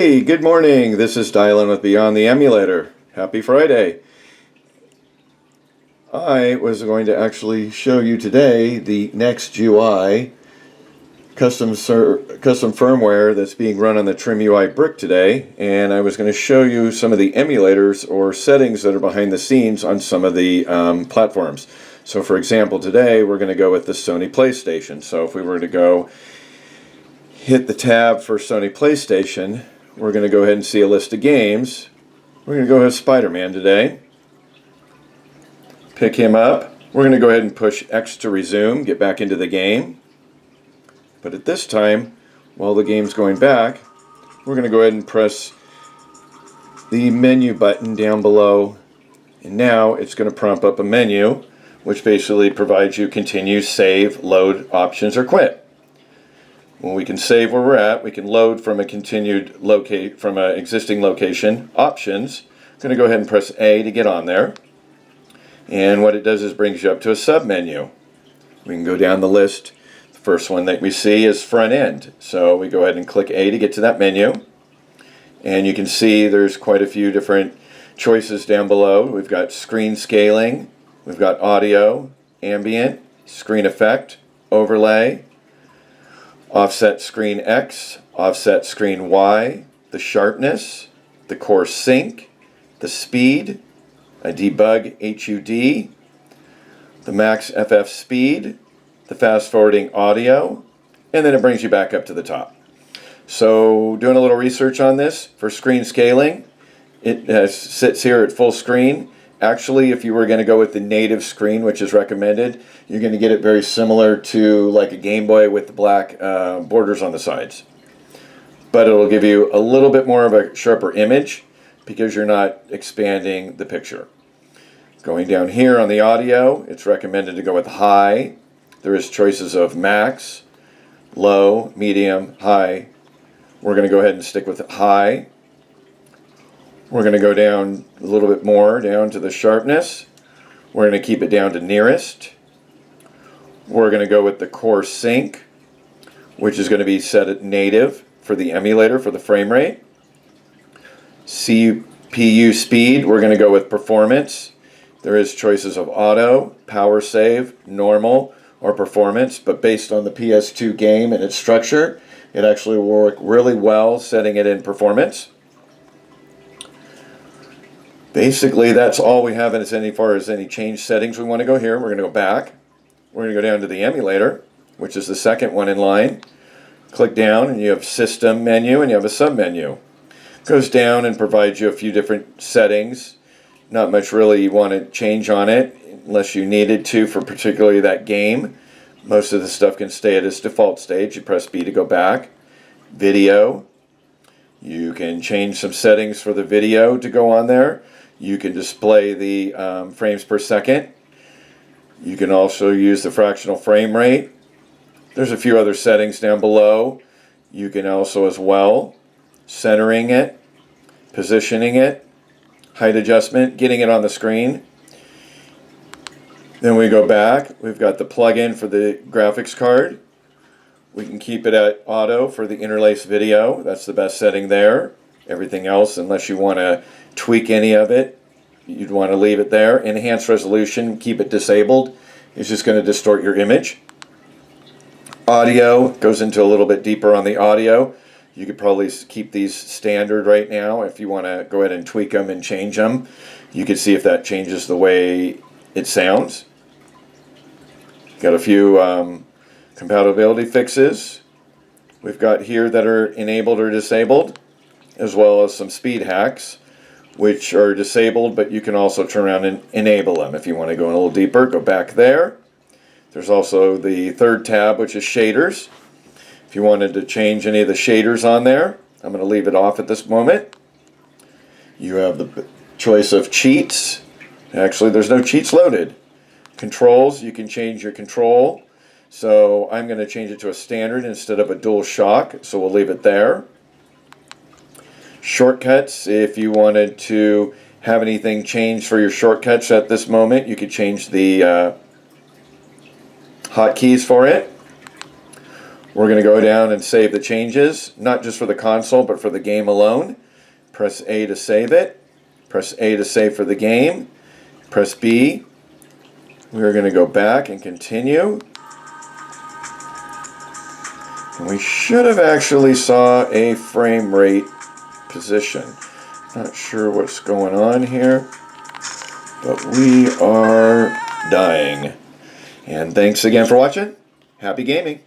Hey, good morning. This is Dylan with Beyond the Emulator. Happy Friday. I was going to actually show you today the NextUI custom firmware that's being run on the TrimUI Brick today, and I was going to show you some of the emulators or settings that are behind the scenes on some of the platforms. So for example, today we're going to go with the Sony PlayStation. So if we were to go hit the tab for Sony PlayStation, we're going to go ahead and see a list of games. We're going to go with Spiderman today. Pick him up. We're going to go ahead and push X to resume, get back into the game. But at this time, while the game's going back, we're going to go ahead and press the menu button down below. And now it's going to prompt up a menu, which basically provides you continue, save, load, options, or quit. When we can save where we're at, we can load from a from an existing location. Options. I'm going to go ahead and press A to get on there. And what it does is brings you up to a sub-menu. We can go down the list. The first one that we see is front end. So we go ahead and click A to get to that menu. And you can see there's quite a few different choices down below. We've got screen scaling, we've got audio, ambient, screen effect, overlay, offset screen X, offset screen Y, the sharpness, the core sync, the speed, a debug HUD, the max FF speed, the fast forwarding audio, and then it brings you back up to the top. So doing a little research on this, for screen scaling, it sits here at full screen. Actually, if you were going to go with the native screen, which is recommended, you're going to get it very similar to like a Game Boy with the black borders on the sides. But it'll give you a little bit more of a sharper image because you're not expanding the picture. Going down here on the audio, it's recommended to go with high. There is choices of max, low, medium, high. We're going to go ahead and stick with high. We're going to go down a little bit more, down to the sharpness. We're going to keep it down to nearest. We're going to go with the core sync, which is going to be set at native for the emulator for the frame rate. CPU speed, we're going to go with performance. There is choices of auto, power save, normal, or performance, but based on the PS2 game and its structure, it actually will work really well setting it in performance. Basically, that's all we have as far as any change settings we want to go here. We're going to go back. We're going to go down to the emulator, which is the second one in line. Click down and you have system menu and you have a sub-menu. Goes down and provides you a few different settings. Not much really you want to change on it unless you needed to for particularly that game. Most of the stuff can stay at its default stage. You press B to go back. Video. You can change some settings for the video to go on there. You can display the frames per second. You can also use the fractional frame rate. There's a few other settings down below. You can also as well centering it, positioning it, height adjustment, getting it on the screen. Then we go back. We've got the plug-in for the graphics card. We can keep it at auto for the interlace video. That's the best setting there. Everything else, unless you want to tweak any of it, you'd want to leave it there. Enhanced resolution, keep it disabled. It's just going to distort your image. Audio goes into a little bit deeper on the audio. You could probably keep these standard right now. If you want to go ahead and tweak them and change them, you can see if that changes the way it sounds. Got a few compatibility fixes we've got here that are enabled or disabled, as well as some speed hacks which are disabled, but you can also turn around and enable them. If you want to go in a little deeper, go back there. There's also the third tab, which is shaders. If you wanted to change any of the shaders on there, I'm going to leave it off at this moment. You have the choice of cheats. Actually, there's no cheats loaded. Controls, you can change your control. So I'm going to change it to a standard instead of a dual shock, so we'll leave it there. Shortcuts, if you wanted to have anything change for your shortcuts at this moment, you could change the hotkeys for it. We're going to go down and save the changes, not just for the console, but for the game alone. Press A to save it. Press A to save for the game. Press B. We're going to go back and continue. And we should have actually saw a frame rate position. Not sure what's going on here, but we are dying. And thanks again for watching. Happy gaming.